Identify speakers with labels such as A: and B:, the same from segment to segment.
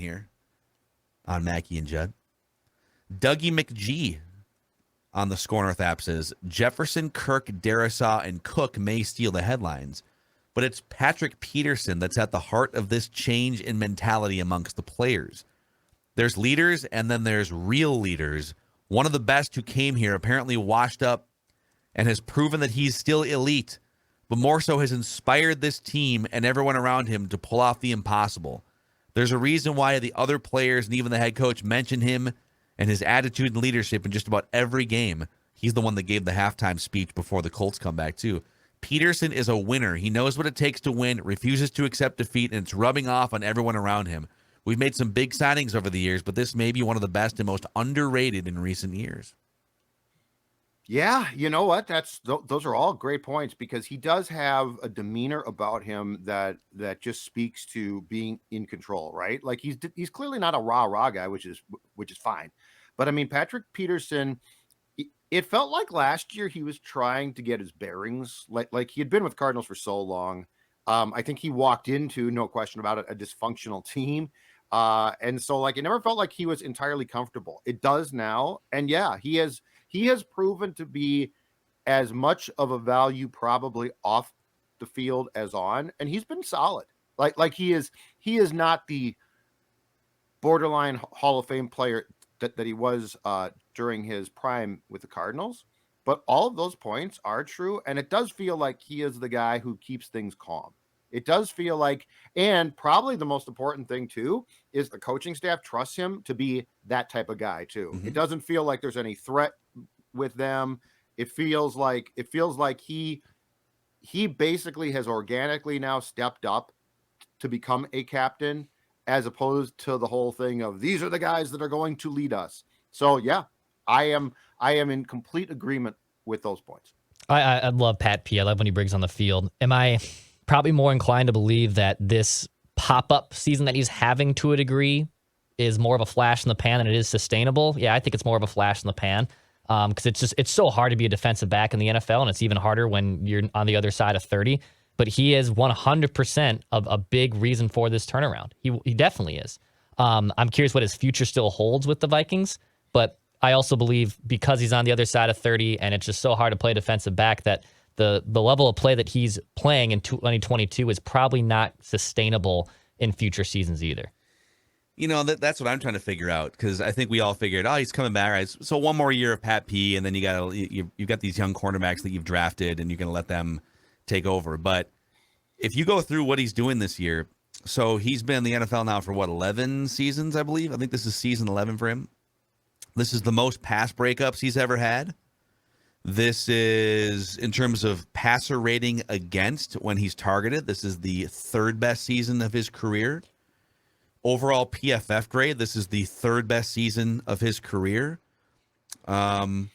A: here on Mackey and Judd. Dougie McGee on the Score North app says, Jefferson, Kirk, Darisaw, and Cook may steal the headlines, but it's Patrick Peterson that's at the heart of this change in mentality amongst the players. There's leaders, and then there's real leaders. One of the best who came here, apparently washed up, and has proven that he's still elite, but more so has inspired this team and everyone around him to pull off the impossible. There's a reason why the other players and even the head coach mention him and his attitude and leadership in just about every game. He's the one that gave the halftime speech before the Colts comeback, too. Peterson is a winner. He knows what it takes to win, refuses to accept defeat, and it's rubbing off on everyone around him. We've made some big signings over the years, but this may be one of the best and most underrated in recent years.
B: Yeah, you know what? Those are all great points, because he does have a demeanor about him that just speaks to being in control, right? Like he's clearly not a rah guy, which is fine. But I mean, Patrick Peterson, it felt like last year he was trying to get his bearings. Like he had been with Cardinals for so long. I think he walked into, no question about it, a dysfunctional team. And so like it never felt like he was entirely comfortable. It does now. And yeah, he has proven to be as much of a value probably off the field as on, and he's been solid. Like he is not the borderline Hall of Fame player that he was during his prime with the Cardinals, but all of those points are true, and it does feel like he is the guy who keeps things calm. It does feel like, and probably the most important thing too, is the coaching staff trusts him to be that type of guy too. Mm-hmm. It doesn't feel like there's any threat with them. It feels like he basically has organically now stepped up to become a captain, as opposed to the whole thing of these are the guys that are going to lead us. So yeah, I am in complete agreement with those points.
C: I love Pat P. I love when he brings on the field. Am I probably more inclined to believe that this pop-up season that he's having to a degree is more of a flash in the pan than it is sustainable? Yeah, I think it's more of a flash in the pan, because it's so hard to be a defensive back in the NFL, and it's even harder when you're on the other side of 30. But he is 100% of a big reason for this turnaround. He definitely is. I'm curious what his future still holds with the Vikings, but I also believe because he's on the other side of 30 and it's just so hard to play defensive back that the level of play that he's playing in 2022 is probably not sustainable in future seasons either.
A: You know, that's what I'm trying to figure out, because I think we all figured, he's coming back. Right? So one more year of Pat P, and then you've got these young cornerbacks that you've drafted, and you're going to let them take over. But if you go through what he's doing this year, so he's been in the NFL now for 11 seasons, I believe. I think this is season 11 for him. This is the most pass breakups he's ever had. This is, in terms of passer rating against when he's targeted, this is the third best season of his career. Overall PFF grade, this is the third best season of his career. And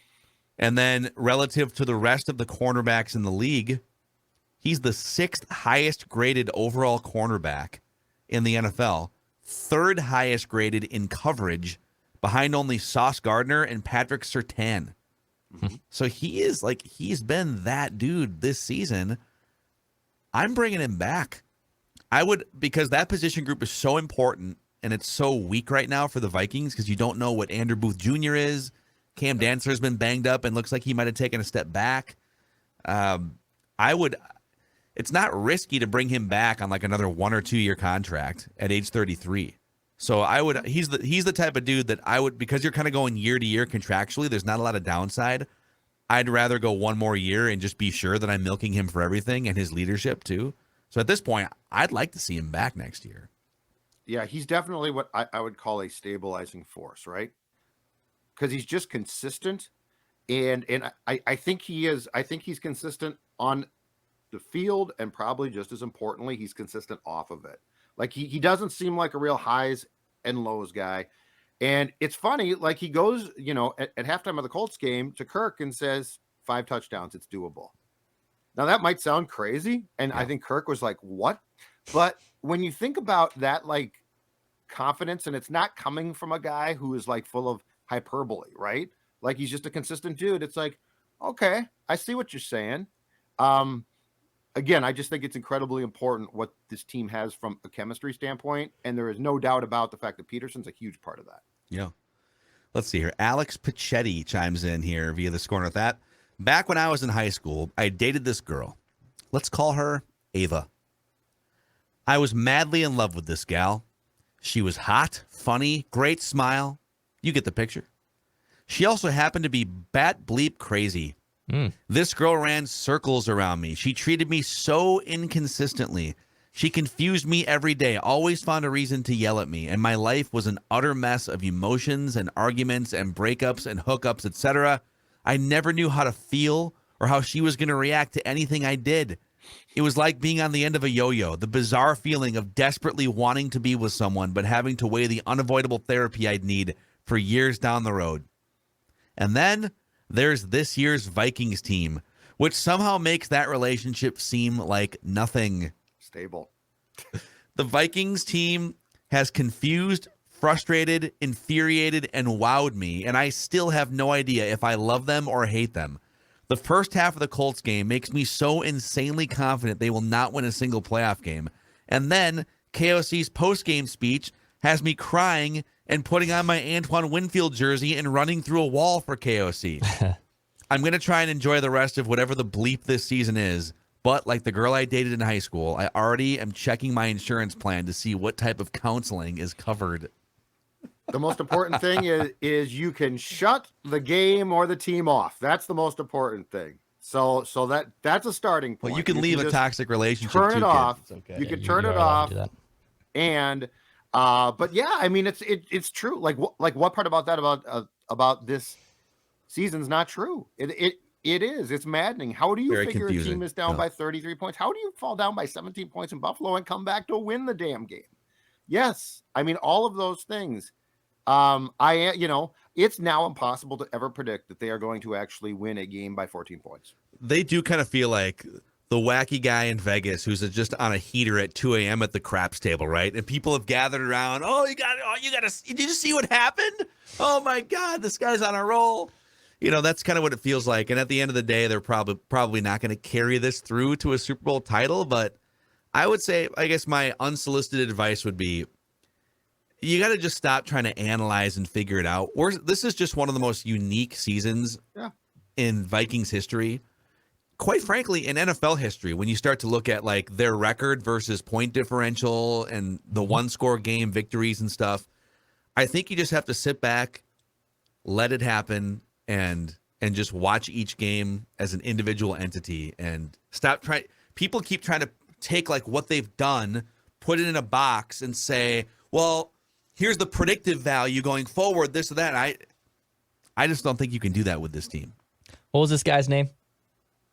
A: then relative to the rest of the cornerbacks in the league, he's the sixth highest graded overall cornerback in the NFL, third highest graded in coverage, behind only Sauce Gardner and Patrick Surtain. Mm-hmm. So he's been that dude this season. I'm bringing him back. I would, because that position group is so important and it's so weak right now for the Vikings, because you don't know what Andrew Booth Jr. is. Cam Dantzler's been banged up and looks like he might have taken a step back. It's not risky to bring him back on like another 1 or 2 year contract at age 33. So he's the type of dude that I would, because you're kind of going year to year contractually, there's not a lot of downside. I'd rather go one more year and just be sure that I'm milking him for everything and his leadership too. So at this point, I'd like to see him back next year.
B: Yeah, he's definitely what I would call a stabilizing force, right? Because he's just consistent, and I think he is. I think he's consistent on the field, and probably just as importantly, he's consistent off of it. Like he doesn't seem like a real highs and lows guy. And it's funny, like he goes, at halftime of the Colts game to Kirk and says 5 touchdowns, it's doable. Now that might sound crazy, and yeah. I think Kirk was like, "What?" But when you think about that, like confidence, and it's not coming from a guy who is like full of hyperbole, right? Like he's just a consistent dude. It's like, okay, I see what you're saying. again, I just think it's incredibly important what this team has from a chemistry standpoint, and there is no doubt about the fact that Peterson's a huge part of that.
A: Yeah. Let's see here. Alex Pachetti chimes in here via the Score North app. Back when I was in high school, I dated this girl. Let's call her Ava. I was madly in love with this gal. She was hot, funny, great smile. You get the picture. She also happened to be bat bleep crazy. This girl ran circles around me. She treated me so inconsistently. She confused me every day, always found a reason to yell at me, and my life was an utter mess of emotions and arguments and breakups and hookups, etc. I never knew how to feel or how she was going to react to anything I did. It was like being on the end of a yo-yo, the bizarre feeling of desperately wanting to be with someone but having to weigh the unavoidable therapy I'd need for years down the road. And then there's this year's Vikings team, which somehow makes that relationship seem like nothing.
B: Stable.
A: The Vikings team has confused, frustrated, infuriated, and wowed me, and I still have no idea if I love them or hate them. The first half of the Colts game makes me so insanely confident they will not win a single playoff game. And then KOC's post-game speech has me crying and putting on my Antoine Winfield jersey and running through a wall for KOC. I'm going to try and enjoy the rest of whatever the bleep this season is. But like the girl I dated in high school, I already am checking my insurance plan to see what type of counseling is covered.
B: The most important thing is you can shut the game or the team off. That's the most important thing. So that's a starting point.
A: Well, you can leave a toxic relationship.
B: Turn
A: too,
B: it off.
A: It's okay.
B: You can turn it off. And but yeah, I mean it's true. Like what part about that about this season's not true? It is. It's maddening. How do you
A: Very
B: figure
A: confusing.
B: a team is down by 33 points? How do you fall down by 17 points in Buffalo and come back to win the damn game? Yes, I mean all of those things. It's now impossible to ever predict that they are going to actually win a game by 14 points.
A: They do kind of feel like the wacky guy in Vegas who's just on a heater at 2 a.m. at the craps table, right? And people have gathered around. Did you see what happened? Oh my God, this guy's on a roll. That's kind of what it feels like. And at the end of the day, they're probably not going to carry this through to a Super Bowl title. But I would say, I guess my unsolicited advice would be, you got to just stop trying to analyze and figure it out. This is just one of the most unique seasons in Vikings history. Quite frankly, in NFL history, when you start to look at like their record versus point differential and the one-score game victories and stuff, I think you just have to sit back, let it happen, and just watch each game as an individual entity and stop trying. People keep trying to take like what they've done, put it in a box, and say, well, here's the predictive value going forward, this or that. I just don't think you can do that with this team.
C: What was this guy's name?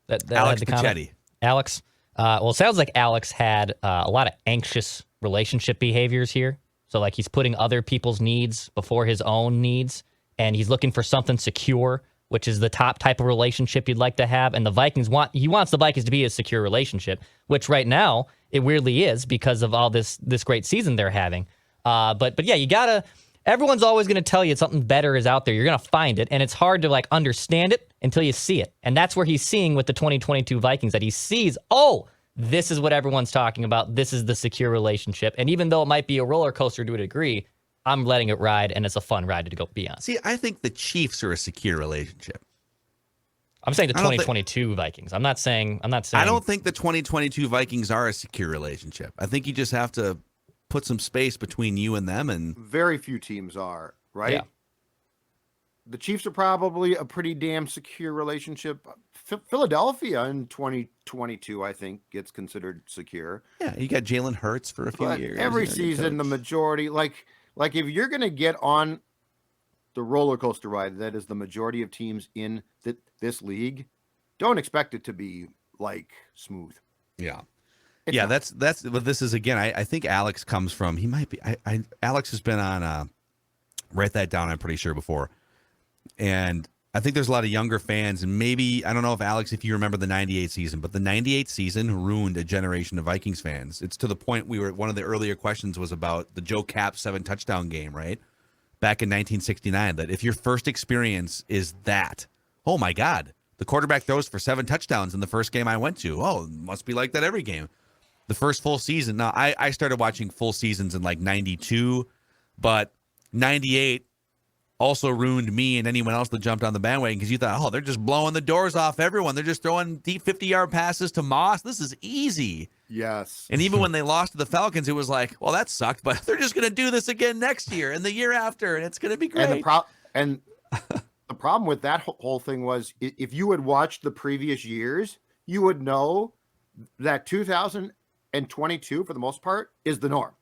C: That
A: Alex
C: had the comment?
A: Pachetti.
C: Alex. Well, it sounds like Alex had a lot of anxious relationship behaviors here. So like he's putting other people's needs before his own needs, and he's looking for something secure, which is the top type of relationship you'd like to have. And the Vikings wants the Vikings to be a secure relationship, which right now it weirdly is because of all this great season they're having. But yeah, everyone's always going to tell you something better is out there. You're going to find it, and it's hard to like understand it until you see it. And that's where he's seeing with the 2022 Vikings, that he sees, oh, this is what everyone's talking about. This is the secure relationship. And even though it might be a roller coaster to a degree, I'm letting it ride, and it's a fun ride to go be on.
A: See, I think the Chiefs are a secure relationship.
C: I'm saying the 2022 Vikings. I'm not saying.
A: I don't think the 2022 Vikings are a secure relationship. I think you just have to put some space between you and them, and
B: very few teams are, right?
C: Yeah.
B: The Chiefs are probably a pretty damn secure relationship. Philadelphia in 2022, I think, gets considered secure.
A: Yeah, you got Jalen Hurts for a few years.
B: Every season, the majority, like if you're going to get on the roller coaster ride that is the majority of teams in this league, don't expect it to be like smooth.
A: Yeah.
B: It's
A: yeah,
B: not.
A: that's what this is again. I think Alex comes from. He might be. Alex has been on. Write that down. I'm pretty sure before, and I think there's a lot of younger fans, and maybe I don't know if Alex, if you remember the '98 season, but the '98 season ruined a generation of Vikings fans. It's to the point one of the earlier questions was about the Joe Cap 7-touchdown game, right? Back in 1969. That if your first experience is that, oh my God, The quarterback throws for 7 touchdowns in the first game I went to. Oh, it must be like that every game. The first full season. Now, I started watching full seasons in like 92, but 98 also ruined me and anyone else that jumped on the bandwagon because you thought, oh, they're just blowing the doors off everyone. They're just throwing deep 50-yard passes to Moss. This is easy.
B: Yes.
A: And even when they lost to the Falcons, it was like, well, that sucked, but they're just going to do this again next year and the year after, and it's going to be great.
B: And the problem with that whole thing was if you had watched the previous years, you would know that 2022, for the most part, is the norm.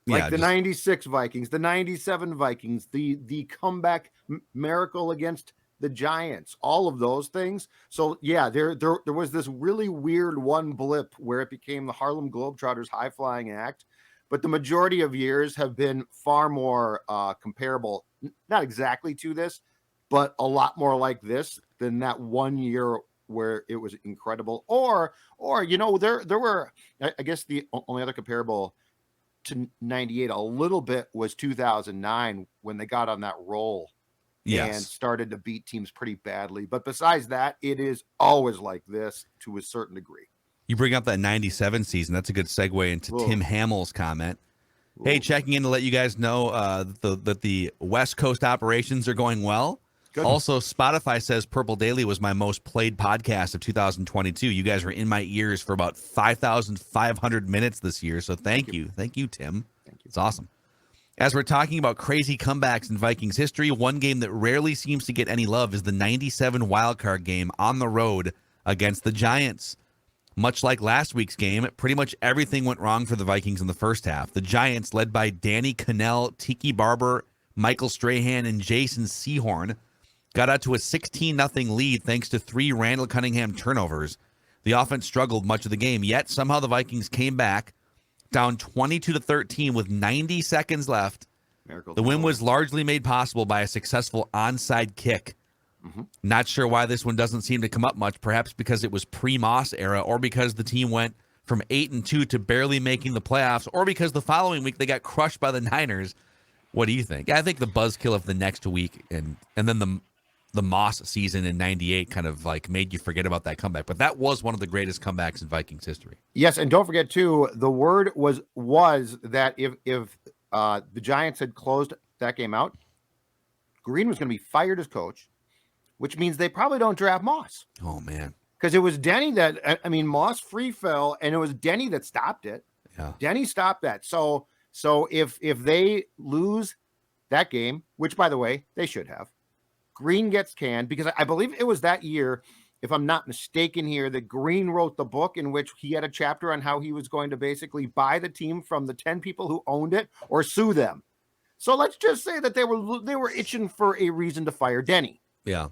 B: Like the 96 Vikings, the 97 Vikings, the comeback miracle against the Giants, all of those things. So yeah, there was this really weird one blip where it became the Harlem Globetrotters high flying act, but the majority of years have been far more comparable, not exactly to this, but a lot more like this than that one year where it was incredible. Or you know, there were, I guess the only other comparable to 98 a little bit was 2009 when they got on that roll. Yes. And started to beat teams pretty badly. But besides that, it is always like this to a certain degree.
A: You bring up that 97 season. That's a good segue into Tim Hamill's comment. Hey, checking in to let you guys know that the West Coast operations are going well. Good. Also, Spotify says Purple Daily was my most played podcast of 2022. You guys were in my ears for about 5,500 minutes this year. So thank you. Thank you, Tim. Thank you. It's awesome. As we're talking about crazy comebacks in Vikings history, one game that rarely seems to get any love is the 97 wildcard game on the road against the Giants. Much like last week's game, pretty much everything went wrong for the Vikings in the first half. The Giants, led by Danny Cannell, Tiki Barber, Michael Strahan, and Jason Sehorn, got out to a 16-0 lead thanks to 3 Randall Cunningham turnovers. The offense struggled much of the game, yet somehow the Vikings came back, down 22-13 with 90 seconds left. The win was largely made possible by a successful onside kick. Mm-hmm. Not sure why this one doesn't seem to come up much, perhaps because it was pre-Moss era, or because the team went from 8-2 to barely making the playoffs, or because the following week they got crushed by the Niners. What do you think? I think the buzzkill of the next week and then the Moss season in 98 kind of like made you forget about that comeback. But that was one of the greatest comebacks in Vikings history.
B: Yes, and don't forget, too, the word was that if the Giants had closed that game out, Green was going to be fired as coach, which means they probably don't draft Moss.
A: Oh, man.
B: Because it was Denny that, I mean, Moss free fell, and it was Denny that stopped it.
A: Yeah.
B: Denny stopped that. So if they lose that game, which, by the way, they should have, Green gets canned, because I believe it was that year, if I'm not mistaken here, that Green wrote the book in which he had a chapter on how he was going to basically buy the team from the 10 people who owned it or sue them. So let's just say that they were itching for a reason to fire Denny.
A: Yeah.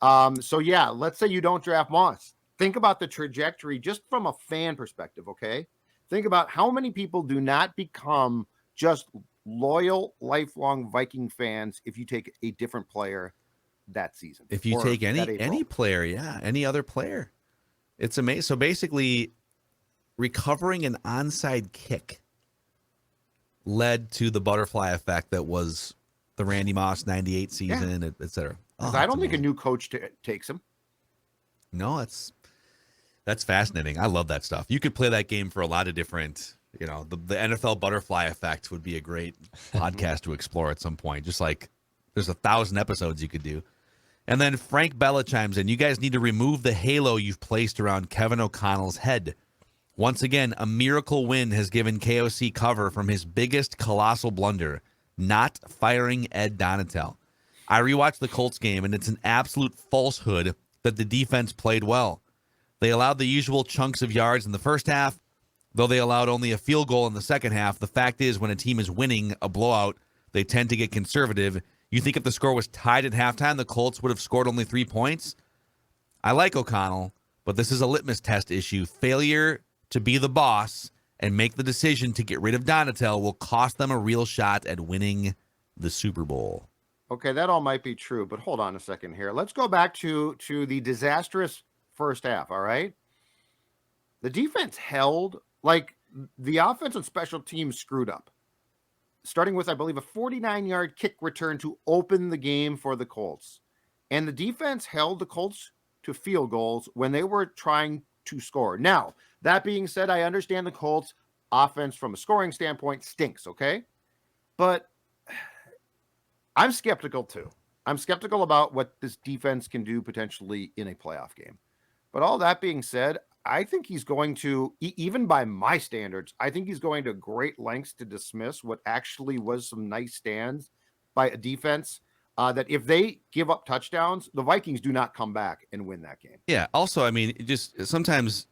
B: So yeah, let's say you don't draft Moss. Think about the trajectory just from a fan perspective, okay? Think about how many people do not become just loyal, lifelong Viking fans if you take a different player that season.
A: If you take any player, any other player. It's amazing. So basically, recovering an onside kick led to the butterfly effect that was the Randy Moss 98 season, et cetera.
B: Oh, I don't think a new coach takes him.
A: No, that's fascinating. I love that stuff. You could play that game for a lot of different, the NFL butterfly effect would be a great podcast to explore at some point. Just like there's 1,000 episodes you could do. And then Frank Bella chimes in. You guys need to remove the halo you've placed around Kevin O'Connell's head. Once again, a miracle win has given KOC cover from his biggest colossal blunder, not firing Ed Donatel. I rewatched the Colts game, and it's an absolute falsehood that the defense played well. They allowed the usual chunks of yards in the first half, though they allowed only a field goal in the second half. The fact is, when a team is winning a blowout, they tend to get conservative. You think if the score was tied at halftime, the Colts would have scored only 3 points? I like O'Connell, but this is a litmus test issue. Failure to be the boss and make the decision to get rid of Donatel will cost them a real shot at winning the Super Bowl.
B: Okay, that all might be true, but hold on a second here. Let's go back to the disastrous first half, all right? The defense held, like the offense and special teams screwed up. Starting with, I believe, a 49-yard kick return to open the game for the Colts. And the defense held the Colts to field goals when they were trying to score. Now, that being said, I understand the Colts offense from a scoring standpoint stinks, okay? But I'm skeptical too. I'm skeptical about what this defense can do potentially in a playoff game. But all that being said, I think he's going to, even by my standards, I think he's going to great lengths to dismiss what actually was some nice stands by a defense that if they give up touchdowns, the Vikings do not come back and win that game.
A: Yeah. Also, I mean, sometimes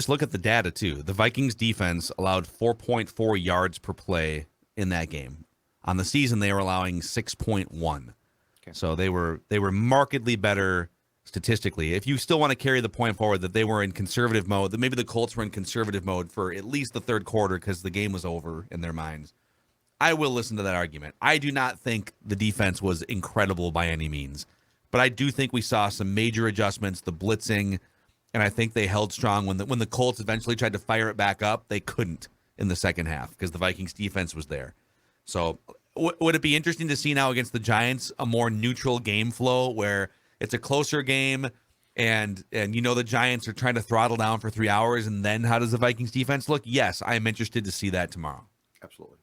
A: look at the data too. The Vikings defense allowed 4.4 yards per play in that game. On the season, they were allowing 6.1. Okay. So they were markedly better statistically. If you still want to carry the point forward that they were in conservative mode, that maybe the Colts were in conservative mode for at least the third quarter because the game was over in their minds, I will listen to that argument. I do not think the defense was incredible by any means, but I do think we saw some major adjustments, the blitzing, and I think they held strong when the Colts eventually tried to fire it back up. They couldn't in the second half because the Vikings defense was there. So would it be interesting to see now against the Giants a more neutral game flow where it's a closer game and the Giants are trying to throttle down for 3 hours, and then how does the Vikings defense look? Yes, I am interested to see that tomorrow.
B: Absolutely.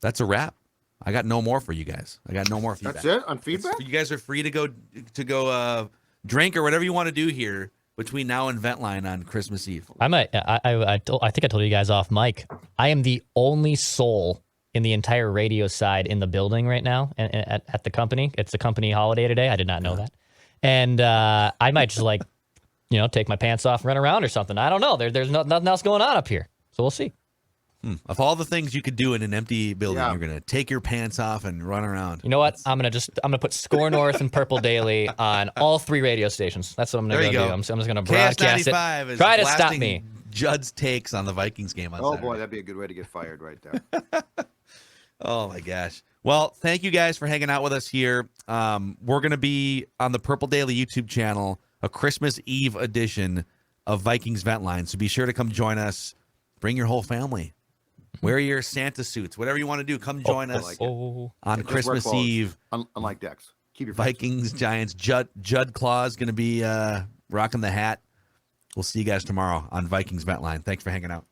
A: That's a wrap. I got no more for you guys. I got no more feedback.
B: That's it on feedback?
A: You guys are free to go drink or whatever you want to do here between now and Ventline on Christmas Eve.
C: I think I told you guys off mic. I am the only soul in the entire radio side in the building right now at the company. It's a company holiday today. I did not know that. And I might just take my pants off and run around or something. I don't know. There's nothing else going on up here. So we'll see.
A: Of all the things you could do in an empty building, you're going to take your pants off and run around.
C: You know what? I'm going to put Score North and Purple Daily on all 3 radio stations. That's what I'm going to do. I'm just going to broadcast
A: KS95
C: it.
A: is
C: Try to stop me.
A: Judd's takes on the Vikings game on Saturday.
B: Boy, that'd be a good way to get fired right there.
A: Oh my gosh. Well, thank you guys for hanging out with us here. We're going to be on the Purple Daily YouTube channel, a Christmas Eve edition of Vikings Vent Line. So be sure to come join us. Bring your whole family. Wear your Santa suits, whatever you want to do. Come join us on Christmas Eve.
B: Unlike Dex. Keep your
A: Vikings, Giants. Judd Claw's going to be rocking the hat. We'll see you guys tomorrow on Vikings Vent Line. Thanks for hanging out.